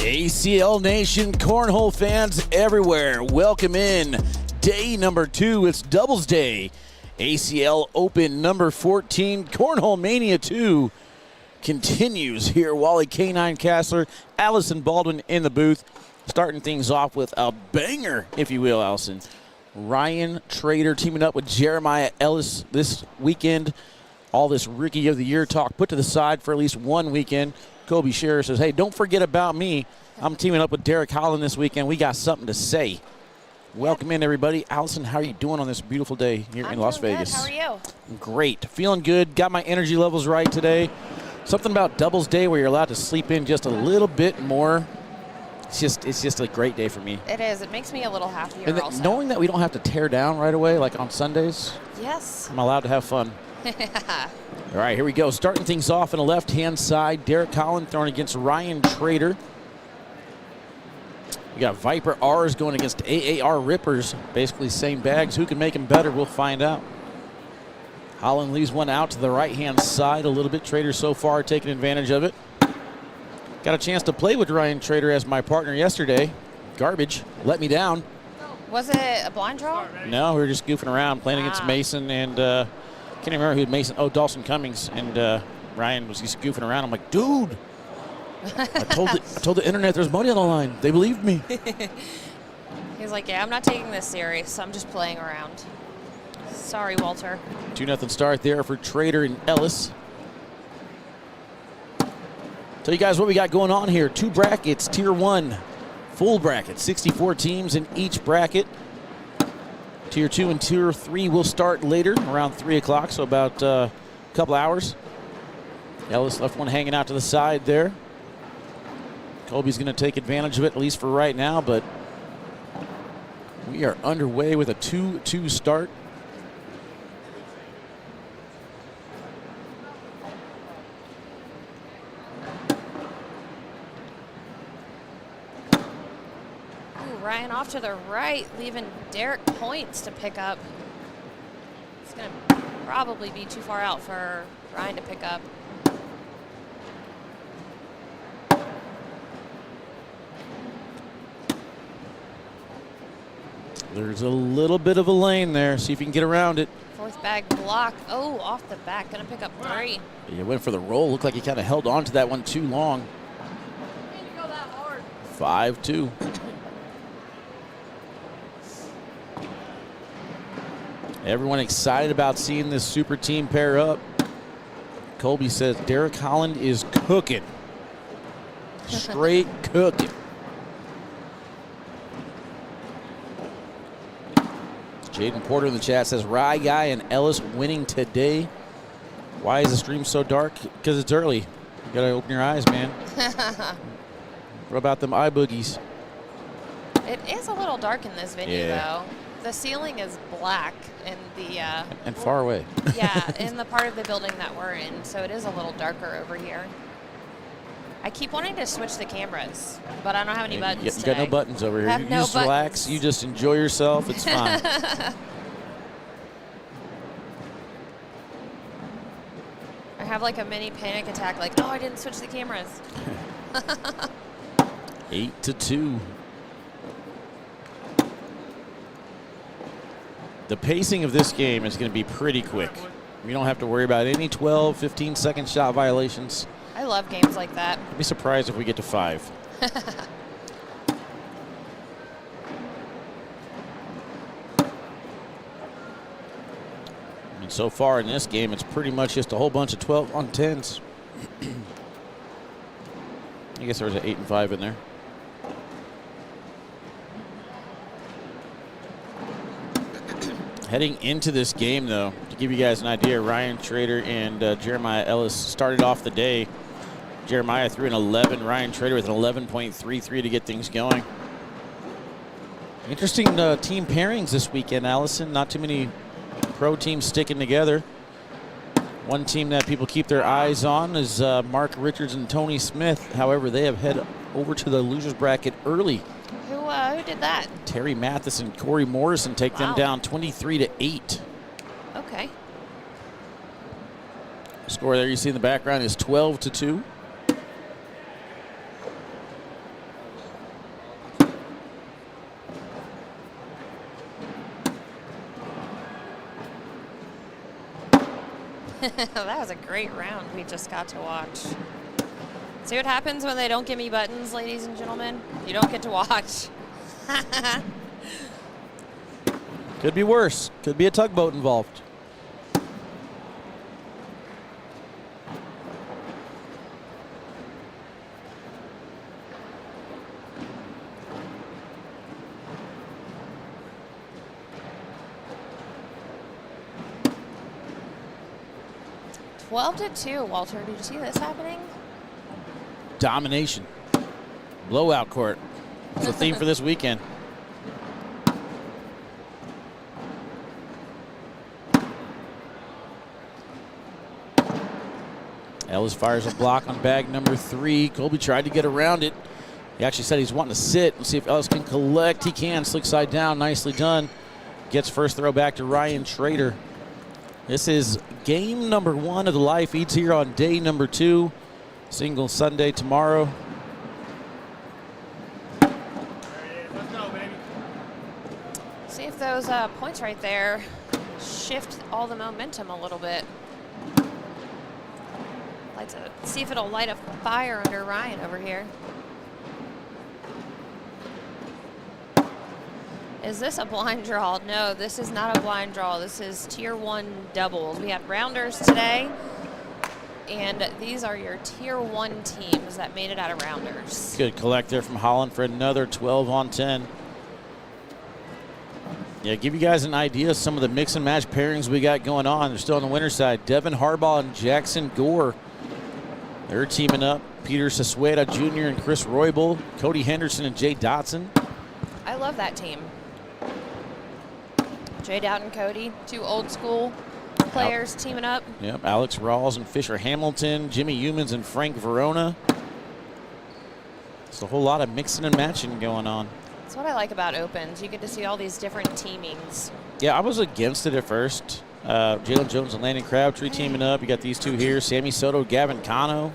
ACL Nation, cornhole fans everywhere, welcome in day number 2. It's doubles day. ACL Open number 14, Cornhole Mania 2 continues here. Wally K9 Castler, Allison Baldwin in the booth, starting things off with a banger, if you will, Allison. Ryan Trader teaming up with Jeremiah Ellis this weekend. All this Rookie of the Year talk put to the side for at least one weekend. Kobe Scherer says, hey, don't forget about me. I'm teaming up with Derek Holland this weekend. We got something to say. Welcome in, everybody. Allison, how are you doing on this beautiful day here in Las Vegas? Good. How are you? Great. Feeling good. Got my energy levels right today. Something about doubles day where you're allowed to sleep in just a little bit more. It's just a great day for me. It is. It makes me a little happier And also. knowing that we don't have to tear down right away like on Sundays, Yes. I'm allowed to have fun. All right, here we go. Starting things off on the left-hand side, Derek Holland throwing against Ryan Trader. We got Viper R's going against AAR Rippers. Basically same bags. Who can make them better? We'll find out. Holland leaves one out to the right-hand side a little bit. Trader so far taking advantage of it. Got a chance to play with Ryan Trader as my partner yesterday. Garbage. Let me down. Was it a blind draw? No, we were just goofing around, playing against Mason and can't remember who had Mason. Oh, Dawson Cummings. And Ryan was just goofing around. I'm like, dude. I told the internet there's money on the line. They believed me. He's like, yeah, I'm not taking this serious. I'm just playing around. Sorry, Walter. 2-0 start there for Trader and Ellis. Tell you guys what we got going on here. 2 brackets, Tier 1, full bracket. 64 teams in each bracket. Tier 2 and Tier 3 will start later, around 3 o'clock, so about a couple hours. Ellis left one hanging out to the side there. Colby's going to take advantage of it, at least for right now, but we are underway with a 2-2 start. Ryan off to the right, leaving Derek points to pick up. It's going to probably be too far out for Ryan to pick up. There's a little bit of a lane there. See if you can get around it. Fourth bag block. Oh, off the back. Going to pick up 3. He went for the roll. Looked like he kind of held on to that one too long. 5-2. Everyone excited about seeing this super team pair up. Colby says Derek Holland is cooking. Straight cooking. Jaden Porter in the chat says Rye Guy and Ellis winning today. Why is the stream so dark? Because it's early. You gotta open your eyes, man. What about them eye boogies? It is a little dark in this venue, though. The ceiling is black in the and far away. yeah, in the part of the building that we're in, so it is a little darker over here. I keep wanting to switch the cameras, but I don't have any buttons You got no buttons over here. I have You no just relax. You just enjoy yourself. It's fine. I have like a mini panic attack, like, oh, I didn't switch the cameras. 8-2. The pacing of this game is going to be pretty quick. We don't have to worry about any 12, 15-second shot violations. I love games like that. I'd be surprised if we get to 5. And so far in this game, it's pretty much just a whole bunch of 12 on 10s. I guess there was an 8 and 5 in there. Heading into this game, though, to give you guys an idea, Ryan Trader and Jeremiah Ellis started off the day. Jeremiah threw an 11, Ryan Trader with an 11.33 to get things going. Interesting team pairings this weekend, Allison. Not too many pro teams sticking together. One team that people keep their eyes on is Mark Richards and Tony Smith. However, they have head over to the losers bracket early. Who did that? Terry Mathis and Corey Morrison take them down 23-8. Okay. Score there you see in the background is 12-2. That was a great round we just got to watch. See what happens when they don't give me buttons, ladies and gentlemen? You don't get to watch. Could be worse. Could be a tugboat involved. Twelve to 2, Walter. Did you see this happening? Domination. Blowout court. It's the theme for this weekend. Ellis fires a block on bag number 3. Colby tried to get around it. He actually said he's wanting to sit and see if Ellis can collect. He can. Slick side down. Nicely done. Gets first throw back to Ryan Trader. This is game number 1 of the live feeds here on day number 2. Single Sunday tomorrow. Let's go, baby. See if those points right there shift all the momentum a little bit. Like to see if it'll light a fire under Ryan over here. Is this a blind draw? No, this is not a blind draw. This is tier 1 doubles. We had rounders today, and these are your tier 1 teams that made it out of rounders. Good collect there from Holland for another 12 on 10. Yeah, give you guys an idea of some of the mix and match pairings we got going on. They're still on the winner's side. Devin Harbaugh and Jackson Gore. They're teaming up. Peter Sasueda Jr. and Chris Roybal. Cody Henderson and Jay Dotson. I love that team. Jay Dowd, Cody, 2 old school players teaming up. Yep, Alex Rawls and Fisher Hamilton. Jimmy Humans and Frank Verona. It's a whole lot of mixing and matching going on. That's what I like about Opens. You get to see all these different teamings. Yeah, I was against it at first. Jalen Jones and Landon Crabtree teaming up. You got these two here, Sammy Soto, Gavin Cano.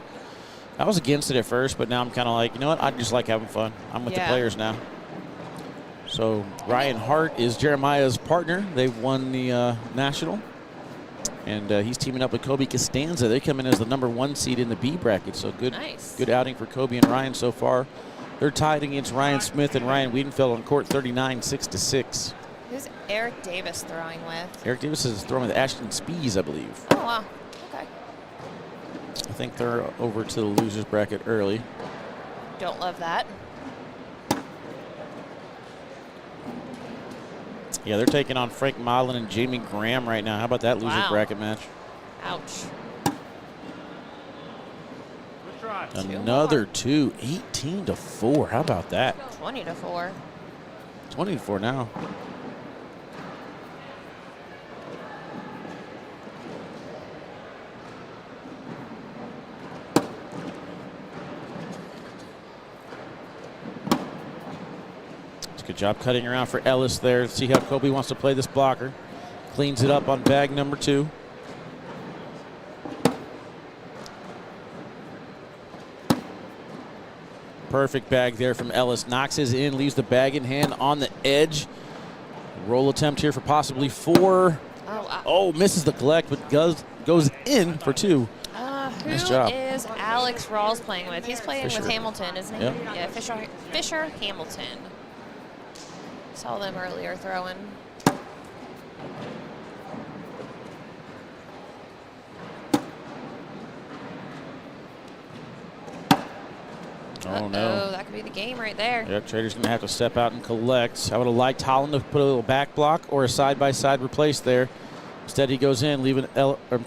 I was against it at first, but now I'm kind of like, you know what? I just like having fun. I'm with the players now. So Ryan Hart is Jeremiah's partner. They've won the National. And he's teaming up with Kobe Costanza. They come in as the number 1 seed in the B bracket. So good, good outing for Kobe and Ryan so far. They're tied against Ryan Smith and Ryan Wiedenfeld on court 39, 6-6. Who's Eric Davis throwing with? Eric Davis is throwing with Ashton Spees, I believe. Oh, wow. Okay. I think they're over to the losers bracket early. Don't love that. Yeah, they're taking on Frank Modlin and Jamie Graham right now. How about that loser bracket match? Ouch. Another 2, 18-4. How about that? 20-4. 20-4 now. Good job cutting around for Ellis there. Let's see how Kobe wants to play this blocker. Cleans it up on bag number 2. Perfect bag there from Ellis. Knocks his in, leaves the bag in hand on the edge. Roll attempt here for possibly 4. Oh, misses the collect, but goes in for 2. Nice job. Who is Alex Rawls playing with? He's playing with Hamilton, isn't he? Yep. Yeah, Fisher Hamilton. Saw them earlier throwing. Oh, no. That could be the game right there. Yep, Trader's going to have to step out and collect. I would have liked Holland to put a little back block or a side-by-side replace there. Instead, he goes in, leaving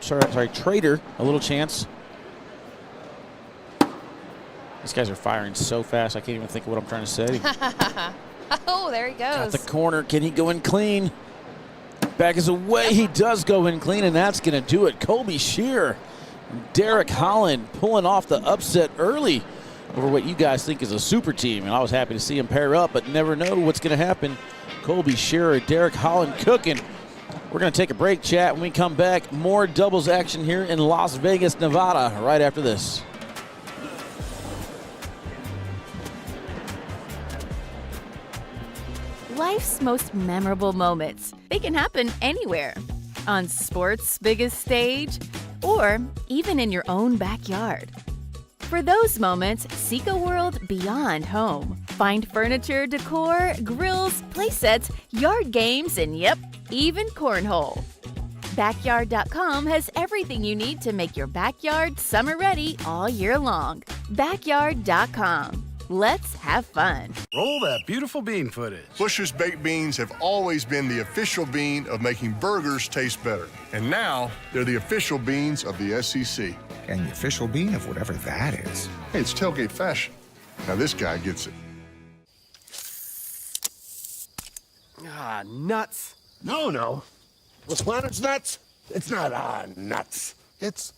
Trader a little chance. These guys are firing so fast, I can't even think of what I'm trying to say. Oh, there he goes. Got the corner. Can he go in clean? Back is away. He does go in clean, and that's going to do it. Colby Shear, Derek Holland pulling off the upset early over what you guys think is a super team. And I was happy to see him pair up, but never know what's going to happen. Colby Shear, Derek Holland cooking. We're going to take a break, chat. When we come back, more doubles action here in Las Vegas, Nevada, right after this. Life's most memorable moments. They can happen anywhere. On sports' biggest stage or even in your own backyard. For those moments, seek a world beyond home. Find furniture, decor, grills, playsets, yard games, and yep, even cornhole. Backyard.com has everything you need to make your backyard summer ready all year long. Backyard.com. Let's have fun. Roll that beautiful bean footage. Bush's Baked Beans have always been the official bean of making burgers taste better. And now, they're the official beans of the SEC. And the official bean of whatever that is. Hey, it's tailgate fashion. Now this guy gets it. Ah, nuts. No. Was Planters nuts? It's not nuts. It's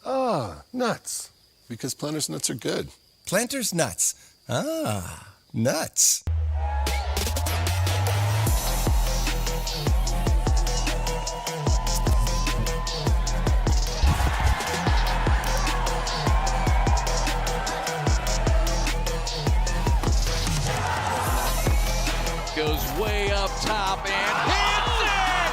nuts. Because Planters nuts are good. Planters nuts. Nuts. Goes way up top and hits it!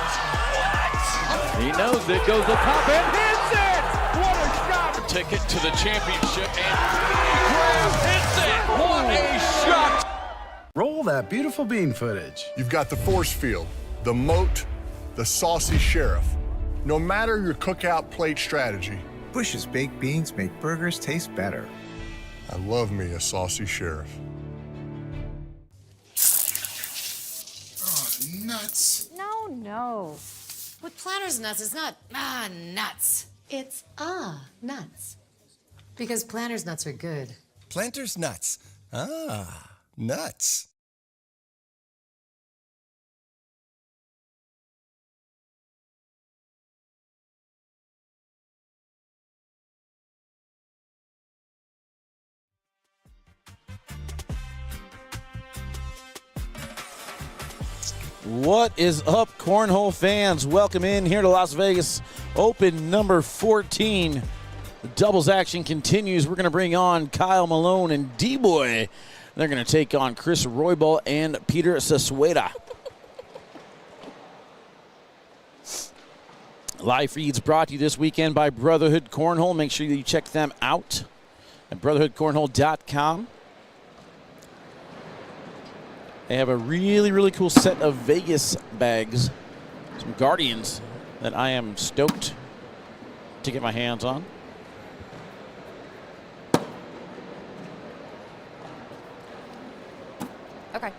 What? He knows it. Goes up top and hits it! What a shot! Ticket to the championship and Graham hits it! What a shot! Roll that beautiful bean footage. You've got the force field, the moat, the saucy sheriff. No matter your cookout plate strategy, Bush's baked beans make burgers taste better. I love me a saucy sheriff. Nuts. No. With Planters nuts, it's not nuts. It's nuts. Because Planters nuts are good. Planters nuts. Nuts. What is up, Cornhole fans? Welcome in here to Las Vegas Open number 14. The doubles action continues. We're going to bring on Kyle Malone and D-Boy. They're going to take on Chris Roybal and Peter Sasueda. Live feeds brought to you this weekend by Brotherhood Cornhole. Make sure you check them out at brotherhoodcornhole.com. They have a really, really cool set of Vegas bags, some Guardians that I am stoked to get my hands on. Okay.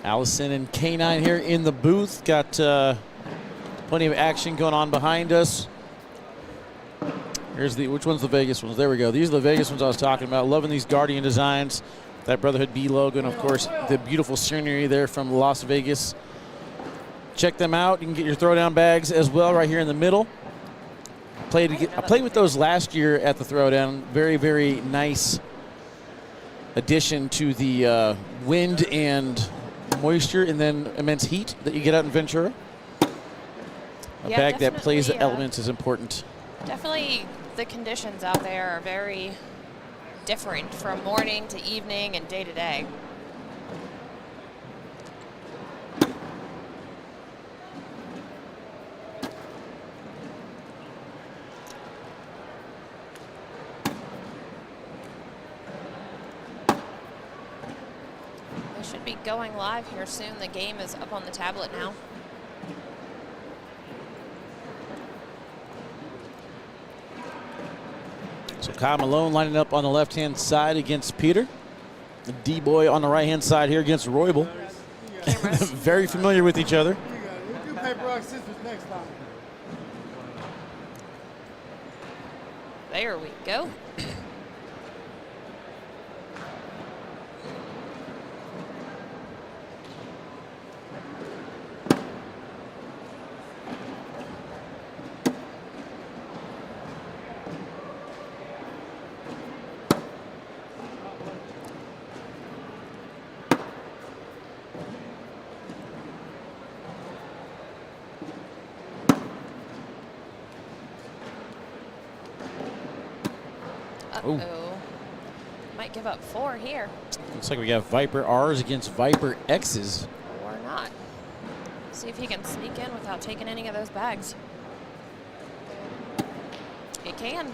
Allison and K9 here in the booth. Got plenty of action going on behind us. Here's which one's the Vegas ones? There we go. These are the Vegas ones I was talking about. Loving these Guardian designs. That Brotherhood B logo, and of course the beautiful scenery there from Las Vegas. Check them out. You can get your throwdown bags as well right here in the middle. I played with those last year at the throwdown. Very, very nice addition to the wind and moisture and then immense heat that you get out in Ventura. A bag that plays the elements is important. Definitely the conditions out there are very different from morning to evening and day to day. They should be going live here soon. The game is up on the tablet now. So Kyle Malone lining up on the left-hand side against Peter. The D-Boy on the right-hand side here against Roybal. Very familiar with each other. We'll do paper, rock, scissors next time. There we go. Uh-oh. Might give up 4 here. Looks like we got Viper R's against Viper X's. Or not. See if he can sneak in without taking any of those bags. He can.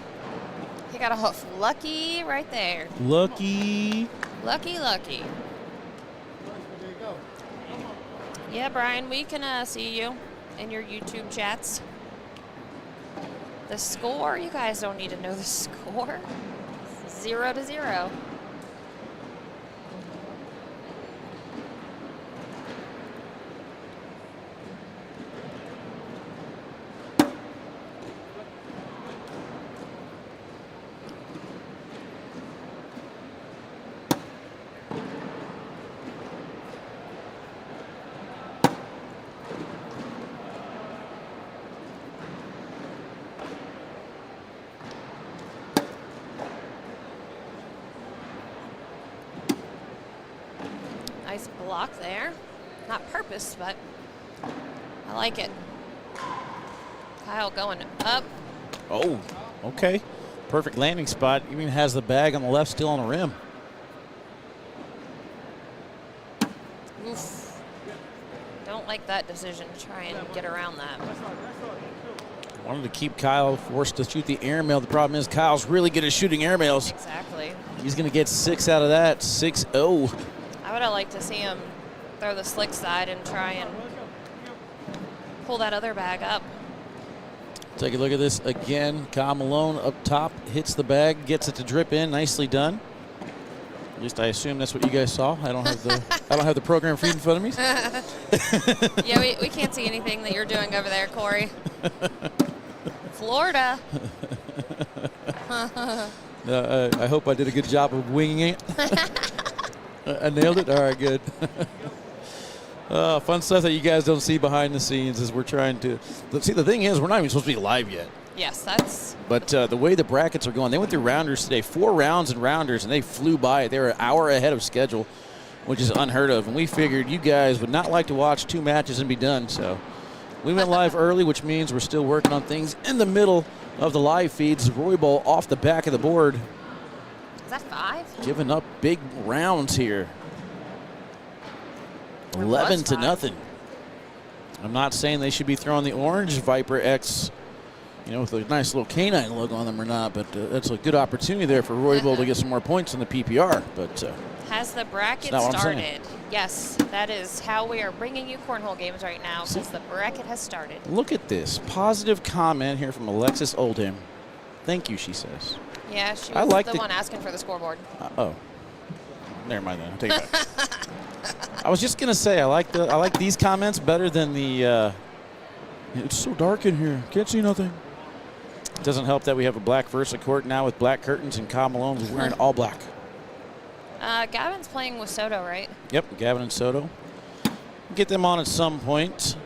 He got a lucky right there. Lucky. Lucky. There you go. Yeah, Brian, we can see you in your YouTube chats. The score, you guys don't need to know the score. 0-0. Nice block there. Not purpose, but I like it. Kyle going up. Oh, okay. Perfect landing spot. Even has the bag on the left still on the rim. Oof. Don't like that decision. Try and get around that. Wanted to keep Kyle forced to shoot the airmail. The problem is Kyle's really good at shooting airmails. Exactly. He's going to get 6 out of that. 6-0. I would have liked to see him throw the slick side and try and pull that other bag up. Take a look at this again. Kyle Malone up top, hits the bag, gets it to drip in. Nicely done. At least I assume that's what you guys saw. I don't have the program feed in front of me. Yeah, we can't see anything that you're doing over there, Corey. Florida. I hope I did a good job of winging it. I nailed it? All right, good. Fun stuff that you guys don't see behind the scenes as we're trying to. See, the thing is, we're not even supposed to be live yet. Yes, that's. But the way the brackets are going, they went through rounders today, 4 rounds and rounders, and they flew by. They were an hour ahead of schedule, which is unheard of. And we figured you guys would not like to watch 2 matches and be done. So we went live early, which means we're still working on things in the middle of the live feeds. Roy Ball off the back of the board. Is that 5? Giving up big rounds here. 11-0. I'm not saying they should be throwing the orange Viper X, with a nice little canine logo on them or not, but that's a good opportunity there for Roy Bull to get some more points in the PPR. But has the bracket started? Yes, that is how we are bringing you cornhole games right now, because the bracket has started. Look at this positive comment here from Alexis Oldham. Thank you, she says. Yeah, she was the one asking for the scoreboard. Oh, never mind then. I'll take it back. I was just gonna say I like these comments better than the. It's so dark in here, can't see nothing. It doesn't help that we have a black Versa court now with black curtains and Kyle Malone's wearing all black. Gavin's playing with Soto, right? Yep, Gavin and Soto. Get them on at some point,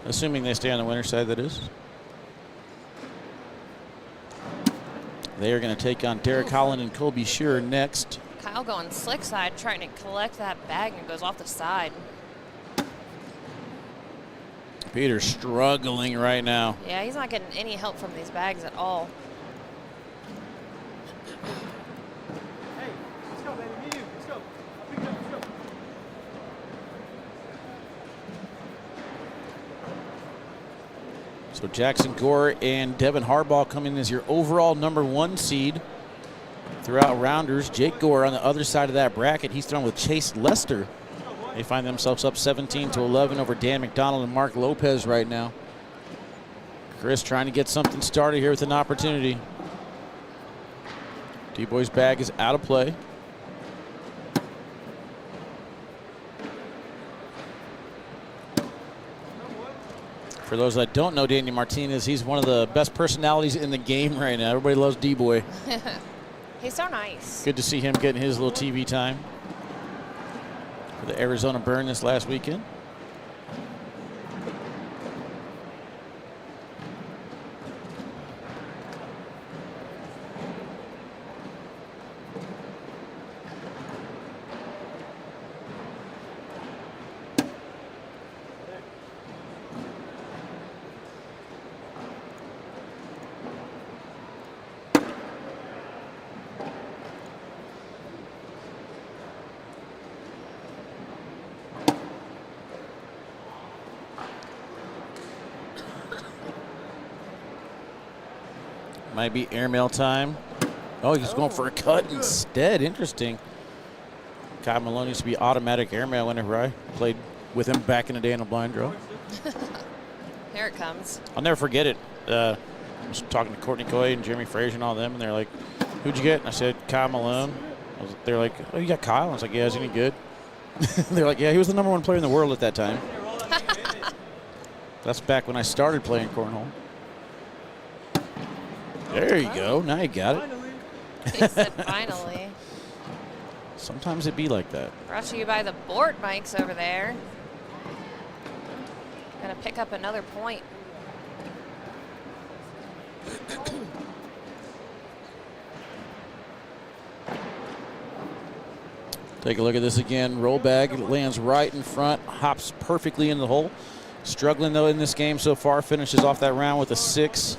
assuming they stay on the winner's side. That is. They are going to take on Derek Holland and Colby Shearer next. Kyle going slick side, trying to collect that bag, and goes off the side. Peter's struggling right now. Yeah, he's not getting any help from these bags at all. Hey, let's go, baby. Me and you. Let's go. I'll pick it up. Let's go. So Jackson Gore and Devin Harbaugh coming as your overall #1 seed throughout rounders. Jake Gore on the other side of that bracket. He's thrown with Chase Lester. They find themselves up 17-11 over Dan McDonald and Mark Lopez right now. Chris trying to get something started here with an opportunity. D-Boy's bag is out of play. For those that don't know Danny Martinez, he's one of the best personalities in the game right now. Everybody loves D-Boy. He's so nice. Good to see him getting his little TV time for the Arizona Burn this last weekend. Might be airmail time. Oh, he's going for a cut instead. Interesting. Kyle Malone used to be automatic airmail whenever I played with him back in the day in a blind draw. Here it comes. I'll never forget it. I was talking to Courtney Coy and Jeremy Frazier and all them, and they're like, "Who'd you get?" And I said, "Kyle Malone." They're like, "Oh, you got Kyle?" I was like, "Yeah, is he any good?" They're like, "Yeah, he was the #1 player in the world at that time." That's back when I started playing cornhole. There you go. Now you got it. He said finally. Sometimes it be like that. Brought to you by the board mics over there. Gonna pick up another point. Take a look at this again. Roll bag lands right in front, hops perfectly in the hole. Struggling though in this game so far, finishes off that round with a 6.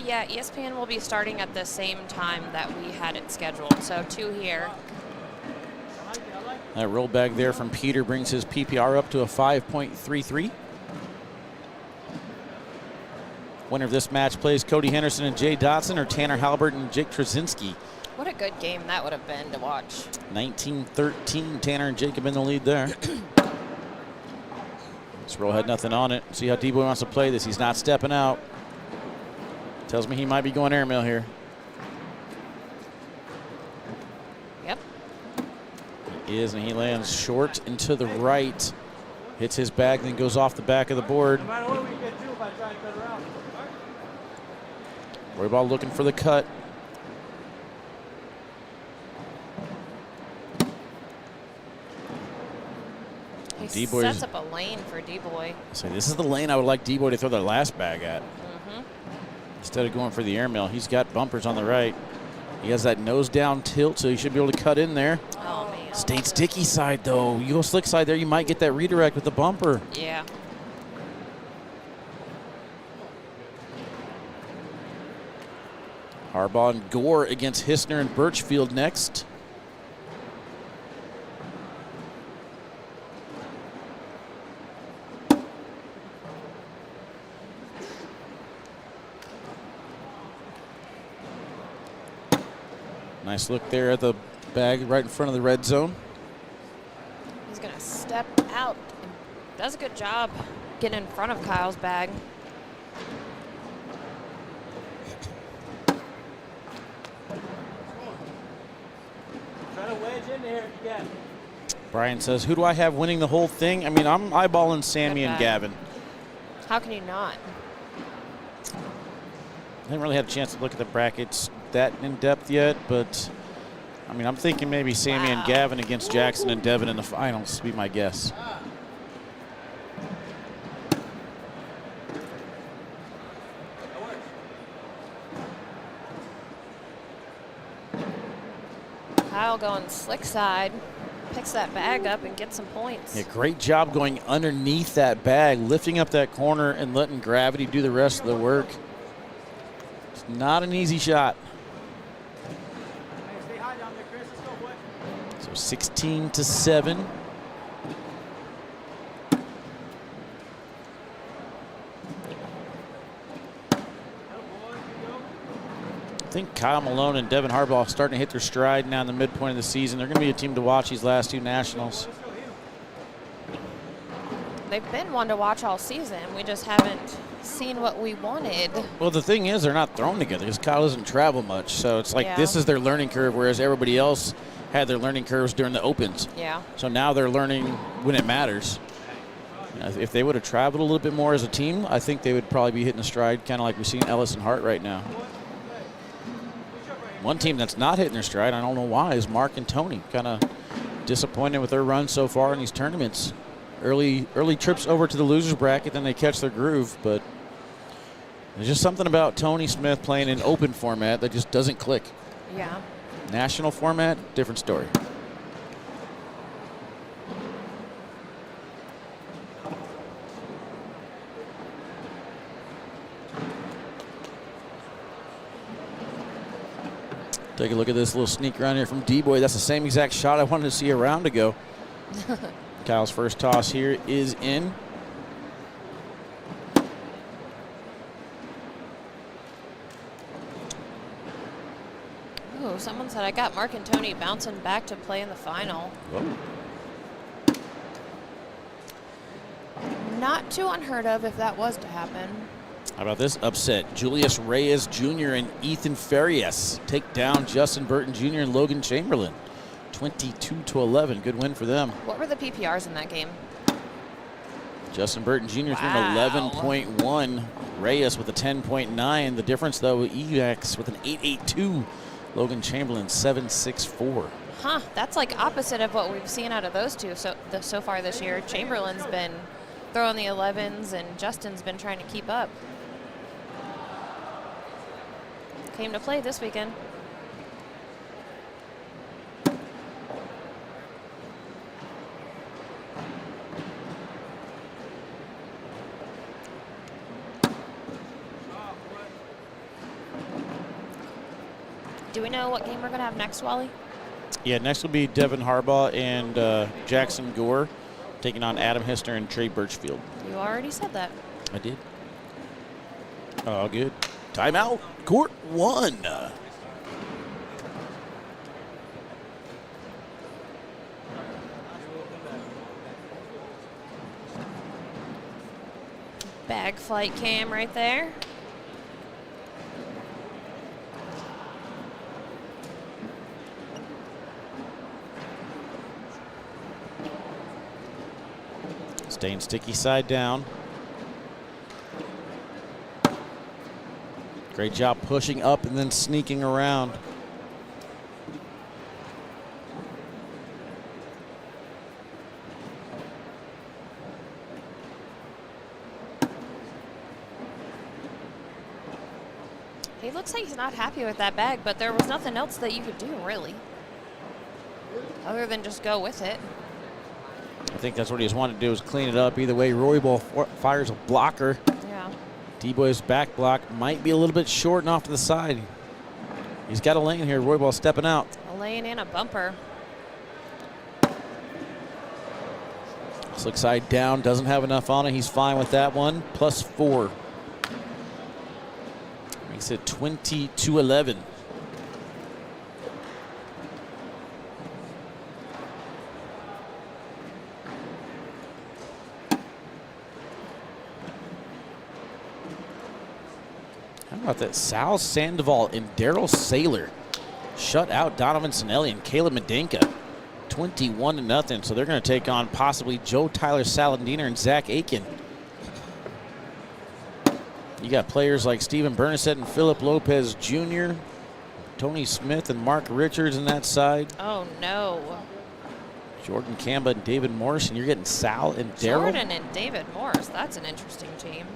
Yeah, ESPN will be starting at the same time that we had it scheduled, so 2 here. That roll bag there from Peter brings his PPR up to a 5.33. Winner of this match plays Cody Henderson and Jay Dotson or Tanner Halbert and Jake Trzynski. What a good game that would have been to watch. 19-13, Tanner and Jake have been the lead there. This roll had nothing on it. See how D-Boy wants to play this. He's not stepping out. Tells me he might be going airmail here. Yep. He is, and he lands short and to the right. Hits his bag, then goes off the back of the board. No matter what we get to, if I try and cut around. Worry about looking for the cut. He D-Boy sets up a lane for D-Boy. So this is the lane I would like D-Boy to throw the last bag at. Instead of going for the airmail. He's got bumpers on the right. He has that nose down tilt, so he should be able to cut in there. Oh, man. Staying sticky side, though. You go slick side there, you might get that redirect with the bumper. Yeah. Harbaugh and Gore against Hissner and Birchfield next. Nice look there at the bag right in front of the red zone. He's going to step out and does a good job getting in front of Kyle's bag. Try to wedge in there if you can. Brian says, who do I have winning the whole thing? I mean, I'm eyeballing Sammy and Gavin. How can you not? I haven't really had a chance to look at the brackets that in depth yet, but I mean, I'm thinking maybe Sammy and Gavin against Jackson and Devin in the finals would be my guess. Kyle going slick side, picks that bag up and gets some points. Yeah, great job going underneath that bag, lifting up that corner and letting gravity do the rest of the work. It's not an easy shot. Hey, stay high down there, Chris. Let's go, boy. So 16-7. I think Kyle Malone and Devin Harbaugh are starting to hit their stride now in the midpoint of the season. They're going to be a team to watch these last 2 nationals. They've been one to watch all season. We just haven't seen what we wanted. Well, the thing is, they're not thrown together because Kyle doesn't travel much. So it's like this is their learning curve, whereas everybody else had their learning curves during the opens. Yeah. So now they're learning when it matters. If they would have traveled a little bit more as a team, I think they would probably be hitting a stride, kind of like we've seen Ellis and Hart right now. One team that's not hitting their stride, I don't know why, is Mark and Tony. Kind of disappointed with their run so far in these tournaments. Early trips over to the losers bracket, then they catch their groove, but there's just something about Tony Smith playing in open format that just doesn't click. Yeah. National format, different story. Take a look at this little sneak around here from D-Boy. That's the same exact shot I wanted to see a round ago. Kyle's first toss here is in. someone said I got Mark and Tony bouncing back to play in the final. Whoa. Not too unheard of if that was to happen. How about this upset? Julius Reyes Jr. and Ethan Farias take down Justin Burton Jr. and Logan Chamberlain. 22-11. Good win for them. What were the PPRs in that game? Justin Burton Jr. Wow. threw an 11.1. Reyes with a 10.9. The difference, though, EX with an 8.82. Logan Chamberlain 7.64. Huh, that's like opposite of what we've seen out of those two so far this year. Chamberlain's been throwing the 11s, and Justin's been trying to keep up. Came to play this weekend. Do we know what game we're going to have next, Wally? Yeah, next will be Devin Harbaugh and Jackson Gore taking on Adam Hissner and Trey Birchfield. You already said that. I did. Oh, good. Timeout. Court 1. Bag flight cam right there. Staying sticky side down. Great job pushing up and then sneaking around. He looks like he's not happy with that bag, but there was nothing else that you could do, really, other than just go with it. I think that's what he just wanted to do, is clean it up. Either way, Roybal fires a blocker. Yeah. D-Boy's back block might be a little bit short and off to the side. He's got a lane here. Roybal stepping out. A lane and a bumper. Slick side down, doesn't have enough on it. He's fine with that one. +4. Makes it 22-11. How about that? Sal Sandoval and Daryl Saylor shut out Donovan Sinelli and Caleb Medenka. 21-0. So they're going to take on possibly Joe Tyler Salandiner and Zach Aiken. You got players like Steven Bernasette and Philip Lopez Jr., Tony Smith and Mark Richards on that side. Oh, no. Jordan Kamba and David Morris, and you're getting Sal and Daryl. Jordan and David Morris. That's an interesting team.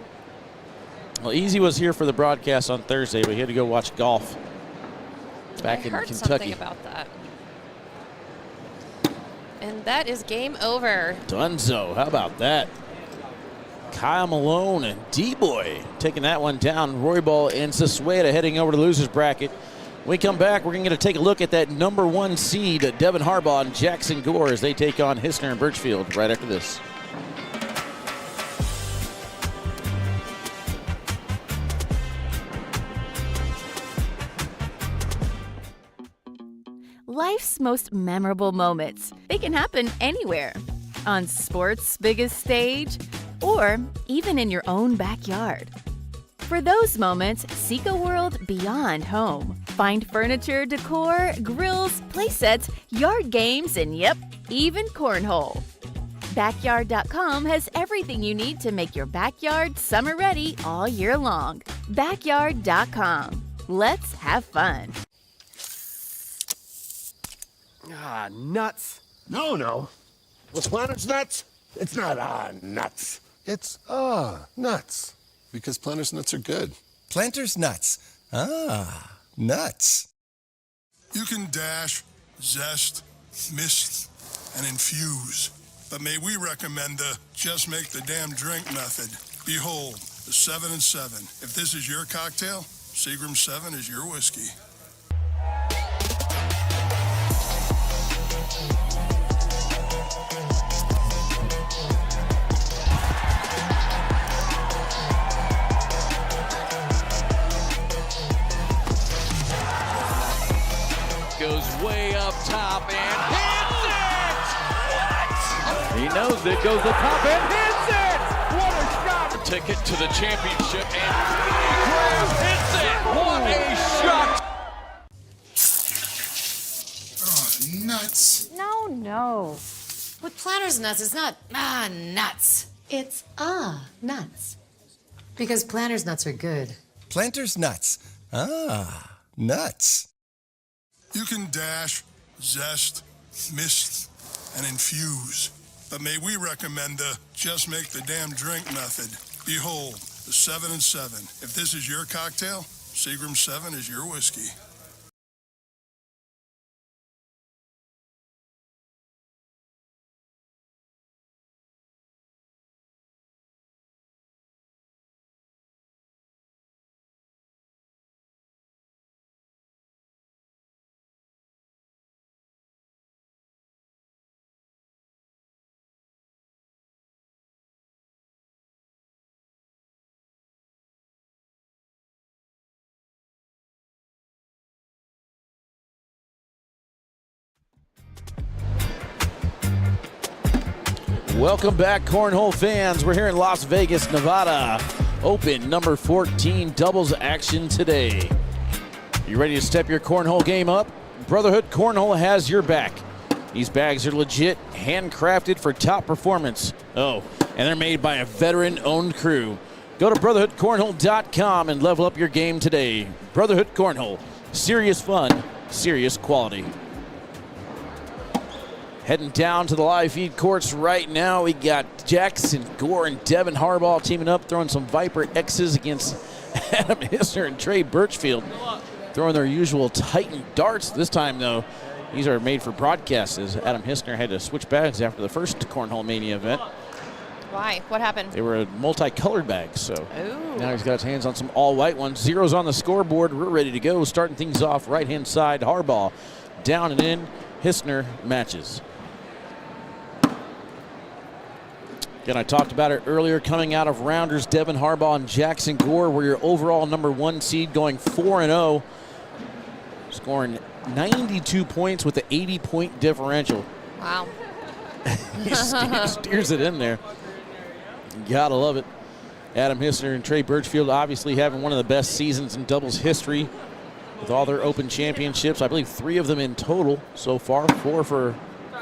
Well, Easy was here for the broadcast on Thursday, but he had to go watch golf back in I heard Kentucky. something about that. And that is game over. Dunzo, how about that? Kyle Malone and D-Boy taking that one down. Roybal and Sasueda heading over to the losers bracket. When we come back, we're going to take a look at that #1 seed, Devin Harbaugh and Jackson Gore, as they take on Hissner and Birchfield right after this. Life's most memorable moments. They can happen anywhere. On sports' biggest stage, or even in your own backyard. For those moments, seek a world beyond home. Find furniture, decor, grills, playsets, yard games, and yep, even cornhole. Backyard.com has everything you need to make your backyard summer ready all year long. Backyard.com. Let's have fun. Ah, nuts. No. What's Planters nuts? It's not nuts. It's nuts. Because Planters nuts are good. Planters nuts. Ah, nuts. You can dash, zest, mist, and infuse. But may we recommend the just make the damn drink method. Behold, the 7 and 7. If this is your cocktail, Seagram 7 is your whiskey. knows it, goes the top and hits it! What a shot! Ticket to the championship, and Graham hits it! What a shot! Oh, nuts. No. With Planters nuts, it's not nuts. It's nuts. Because Planters nuts are good. Planters nuts. Ah, nuts. You can dash, zest, mist, and infuse. But may we recommend the just make the damn drink method. Behold, the 7 and 7. If this is your cocktail, Seagram 7 is your whiskey. Welcome back, Cornhole fans. We're here in Las Vegas, Nevada. Open number 14 doubles action today. You ready to step your cornhole game up? Brotherhood Cornhole has your back. These bags are legit, handcrafted for top performance. Oh, and they're made by a veteran-owned crew. Go to BrotherhoodCornhole.com and level up your game today. Brotherhood Cornhole. Serious fun, serious quality. Heading down to the live feed courts right now, we got Jackson Gore and Devin Harbaugh teaming up, throwing some Viper X's against Adam Hissner and Trey Birchfield, throwing their usual Titan darts. This time, though, these are made for broadcast, as Adam Hissner had to switch bags after the first Cornhole Mania event. Why? What happened? They were multicolored bags, so now he's got his hands on some all-white ones. Zeros on the scoreboard. We're ready to go. Starting things off right-hand side, Harbaugh down and in. Hissner matches. Again, I talked about it earlier, coming out of Rounders, Devin Harbaugh and Jackson Gore were your overall number 1 seed, going 4-0, scoring 92 points with an 80-point differential. Wow. He steers it in there. Gotta love it. Adam Hissner and Trey Birchfield obviously having one of the best seasons in doubles history with all their open championships. I believe 3 of them in total so far. 4 for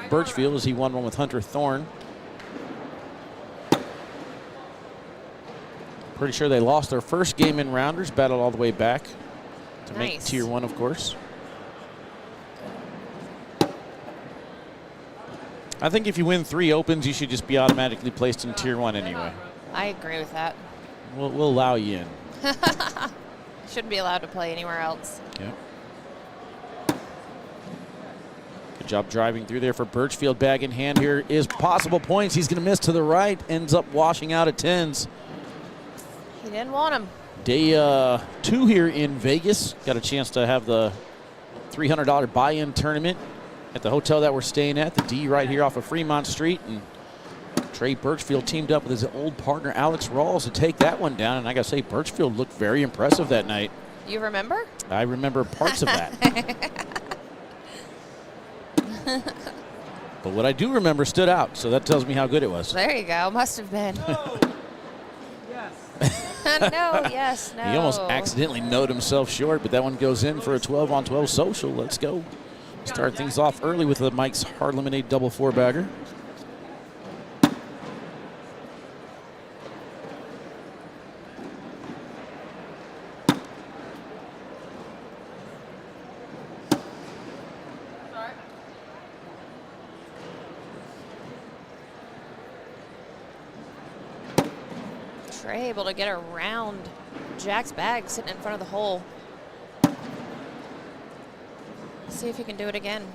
Birchfield, as he won one with Hunter Thorne. Pretty sure they lost their first game in Rounders, battled all the way back to make Tier 1, of course. I think if you win 3 opens, you should just be automatically placed in Tier 1 anyway. I agree with that. We'll allow you in. Shouldn't be allowed to play anywhere else. Yep. Good job driving through there for Birchfield. Bag in hand here is possible points. He's going to miss to the right, ends up washing out at 10s. He didn't want him. Day 2 here in Vegas. Got a chance to have the $300 buy-in tournament at the hotel that we're staying at, the D right here off of Fremont Street. And Trey Birchfield teamed up with his old partner Alex Rawls to take that one down. And I got to say, Birchfield looked very impressive that night. You remember? I remember parts of that. But what I do remember stood out, so that tells me how good it was. There you go. Must have been. No. No, yes, no. He almost accidentally knowed himself short, but that one goes in for a 12-on-12 social. Let's go. Start things off early with the Mike's Hard Lemonade double 4-bagger. Trey able to get around Jack's bag sitting in front of the hole. See if he can do it again.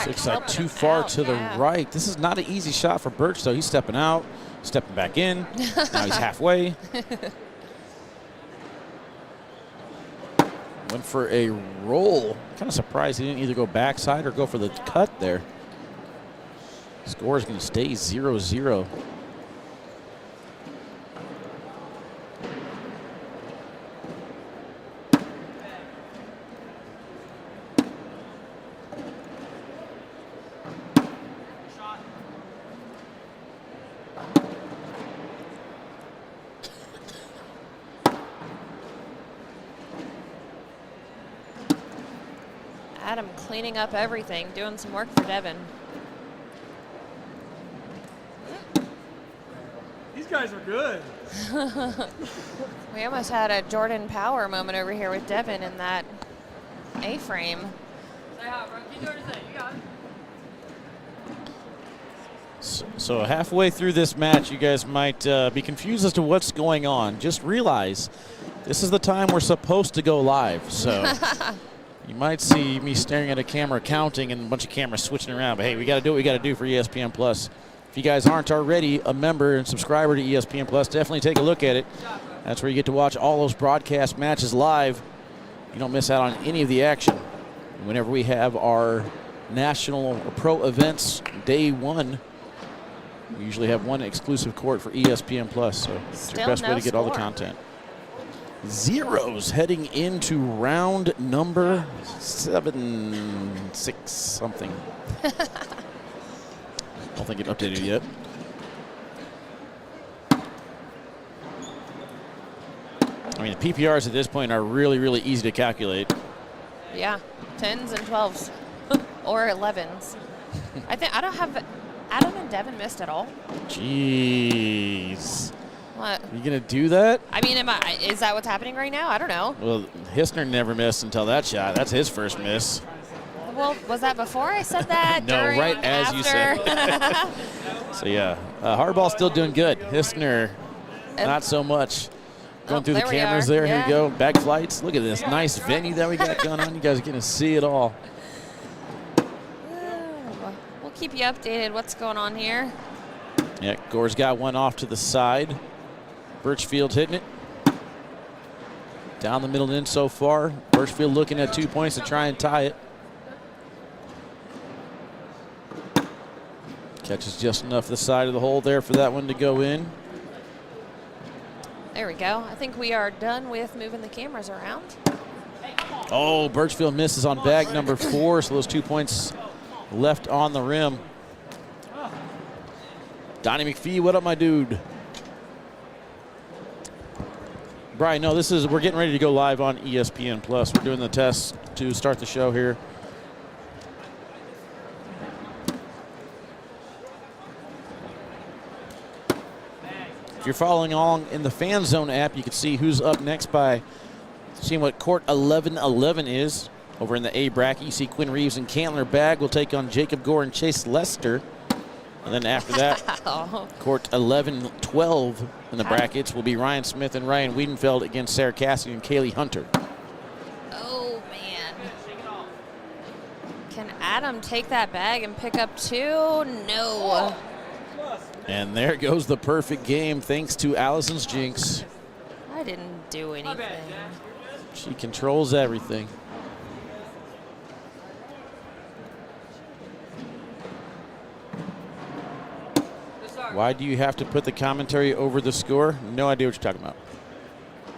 Six side too far to the right. This is not an easy shot for Birch, though. He's stepping out, stepping back in. Now he's halfway. Went for a roll. Kind of surprised he didn't either go backside or go for the cut there. Score is going to stay 0-0. Adam cleaning up everything, doing some work for Devin. These guys are good. We almost had a Jordan Power moment over here with Devin in that A-frame. Say hi, bro. Keep doing your thing. You got it. So halfway through this match, you guys might be confused as to what's going on. Just realize this is the time we're supposed to go live. So you might see me staring at a camera counting and a bunch of cameras switching around. But hey, we got to do what we got to do for ESPN Plus. If you guys aren't already a member and subscriber to ESPN Plus, definitely take a look at it. That's where you get to watch all those broadcast matches live. You don't miss out on any of the action. Whenever we have our national or pro events, day one, we usually have one exclusive court for ESPN Plus. So it's your best way to get all the content. Zeros heading into round number 7, 6 something. I don't think it updated yet. I mean, the PPRs at this point are really, really easy to calculate. Yeah, 10s and 12s or 11s. I don't have Adam and Devin missed at all. Jeez. What? You gonna do that? I mean, is that what's happening right now? I don't know. Well, Hissner never missed until that shot. That's his first miss. Well, was that before I said that? No, during, right as after? you said. So yeah, Hardball's still doing good. Hissner, not so much. Going through the cameras there. Yeah. Here we go. Back flights. Look at this nice venue that we got going on. You guys are getting to see it all. We'll keep you updated what's going on here. Yeah, Gore's got one off to the side. Birchfield hitting it. Down the middle and in so far. Birchfield looking at 2 points to try and tie it. Catches just enough the side of the hole there for that one to go in. There we go. I think we are done with moving the cameras around. Oh, Birchfield misses on bag number 4, so those 2 points left on the rim. Donnie McPhee, what up, my dude? Brian, no, we're getting ready to go live on ESPN Plus. We're doing the test to start the show here. If you're following along in the Fan Zone app, you can see who's up next by seeing what court 11-11 is. Over in the A bracket, you see Quinn Reeves and Cantler Bag will take on Jacob Gore and Chase Lester. And then after that, court 11-12 in the brackets will be Ryan Smith and Ryan Wiedenfeld against Sarah Cassidy and Kaylee Hunter. Oh, man. Can Adam take that bag and pick up 2? No. And there goes the perfect game thanks to Allison's jinx. I didn't do anything. She controls everything. Why do you have to put the commentary over the score? No idea what you're talking about.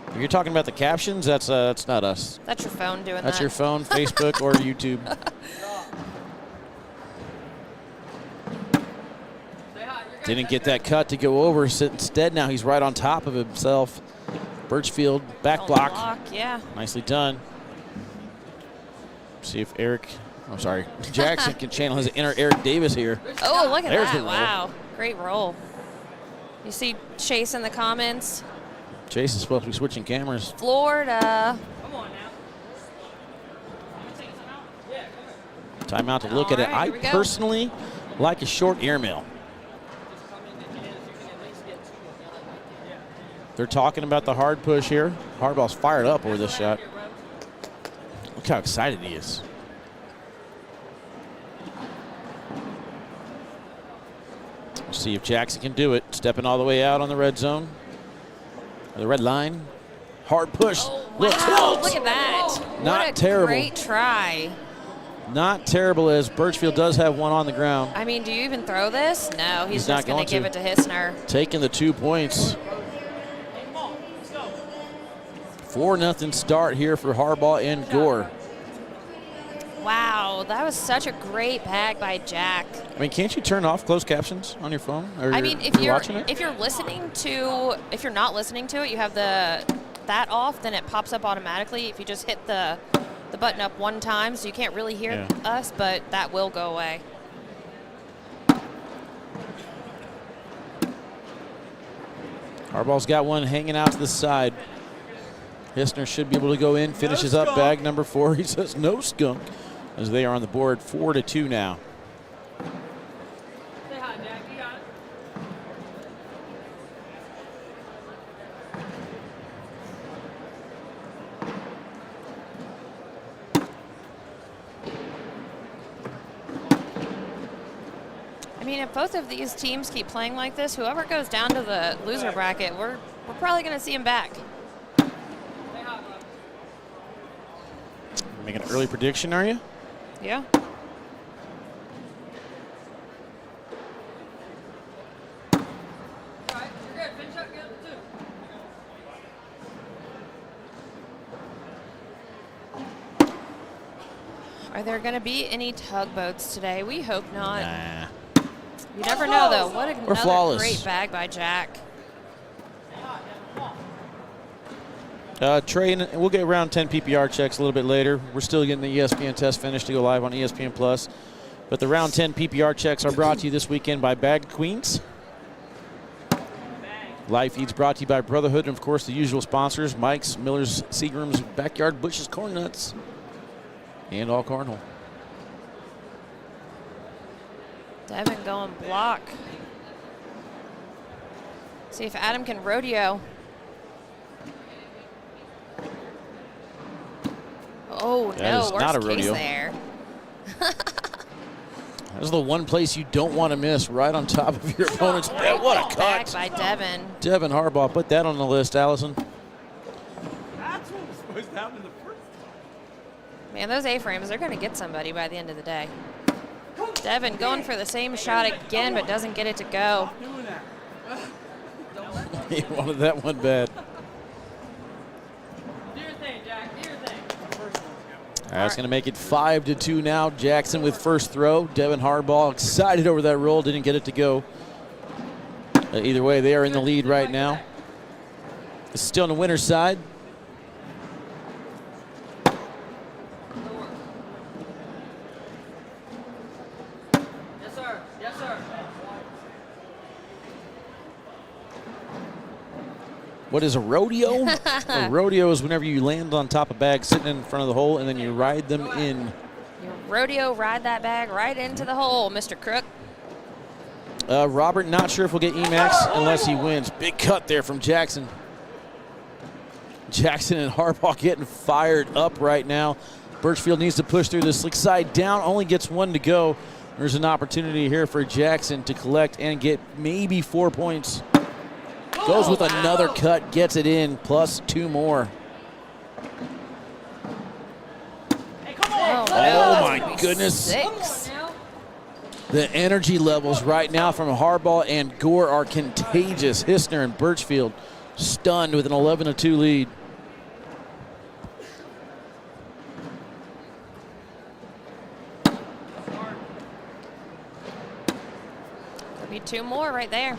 If you're talking about the captions, that's not us. That's your phone doing that. That's your phone, Facebook, or YouTube. Didn't get that cut to go over. Instead, now he's right on top of himself. Birchfield, back block. Yeah. Nicely done. See if Jackson can channel his inner Eric Davis here. Oh, look at There's that. the roll. Wow. Great roll. You see Chase in the comments. Chase is supposed to be switching cameras. Florida. Timeout to look at it. I personally like a short airmail. They're talking about the hard push here. Hardball's fired up over this shot. Look how excited he is. We'll see if Jackson can do it. Stepping all the way out on the red zone. The red line. Hard push. Wow, look at that. Not what a terrible. Great try. Not terrible, as Birchfield does have one on the ground. I mean, do you even throw this? No, he's not just going going to give to. it to Hissner. Taking the 2 points. 4-0 start here for Harbaugh and Gore. Wow, that was such a great bag by Jack. I mean, can't you turn off closed captions on your phone? Or I mean, if you're watching it? if you're not listening to it, you have that off, then it pops up automatically. If you just hit the button up one time, so you can't really hear us, but that will go away. Harbaugh's got one hanging out to the side. Hissner should be able to go in, finishes up bag number 4. He says no skunk, as they are on the board 4-2 now. I mean, if both of these teams keep playing like this, whoever goes down to the loser bracket, we're probably going to see him back. Make an early prediction, are you? Yeah. Are there going to be any tugboats today? We hope not. Nah. You never know, though. What another flawless. great bag by Jack. Trey, and we'll get around 10 PPR checks a little bit later. We're still getting the ESPN test finished to go live on ESPN Plus. But the round 10 PPR checks are brought to you this weekend by Bag Queens. Live feeds brought to you by Brotherhood and, of course, the usual sponsors, Mike's, Miller's, Seagram's, Backyard Bush's Corn Nuts, and All Cornhole. Devin going block. See if Adam can rodeo. Oh, That no, is not a worst case rodeo. there. That's the one place you don't want to miss, right on top of your opponent's bed. What a Back cut. by Devin. Devin Harbaugh, put that on the list, Allison. That's what was supposed to happen in the first time. Man, those A-frames, they're going to get somebody by the end of the day. Devin going for the same shot again, but doesn't get it to go. Doing that. He wanted that one bad. Do your thing, Jack. Do your thing. That's going to make it 5-2 now. Jackson with first throw. Devin Harbaugh excited over that roll. Didn't get it to go. Either way, they are in the lead right now. It's still on the winner's side. Yes, sir. Yes, sir. What is a rodeo? A rodeo is whenever you land on top of bags sitting in front of the hole and then you ride them in. You rodeo ride that bag right into the hole, Mr. Crook. Robert, not sure if we'll get Emacs unless he wins. Big cut there from Jackson. Jackson and Harbaugh getting fired up right now. Birchfield needs to push through the slick side down, only gets one to go. There's an opportunity here for Jackson to collect and get maybe 4 points. Goes with another cut, gets it in, plus 2 more. Oh, Oh my goodness. 6. The energy levels right now from Harbaugh and Gore are contagious. Hissner and Birchfield stunned with an 11-2 lead. Could be 2 more right there.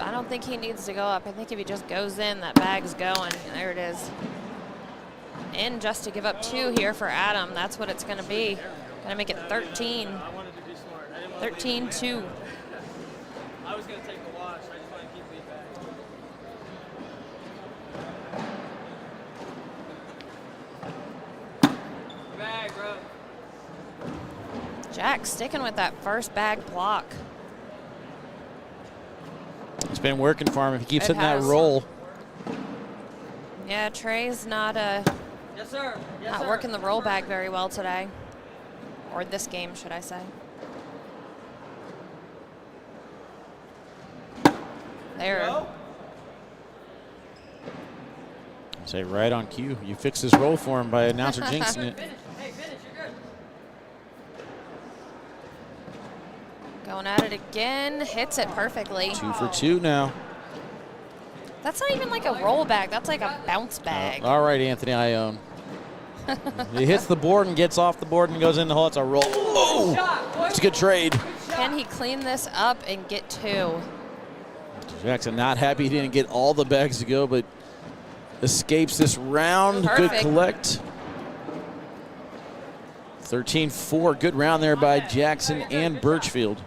I don't think he needs to go up. I think if he just goes in, that bag's going. There it is. In just to give up 2 here for Adam. That's what it's going to be. Going to make it 13. 13-2. I was going to take the watch. I just want to keep these back. Bag, bro. Jack sticking with that first bag block. It's been working for him. If he keeps It hitting that has. roll. Yeah, Trey's not Yes, sir. Yes, not sir. working the roll bag very well today. Or this game, should I say. there. Say right on cue. You fix his roll for him by announcer jinxing it. Going at it again. Hits it perfectly. 2 for 2 now. That's not even like a roll bag. That's like a bounce bag. All right, Anthony Ione. He hits the board and gets off the board and goes in the hole. It's a roll. Oh, it's a good trade. Can he clean this up and get 2? Jackson not happy he didn't get all the bags to go, but escapes this round. Perfect. Good collect. 13-4. Good round there by Jackson and Birchfield.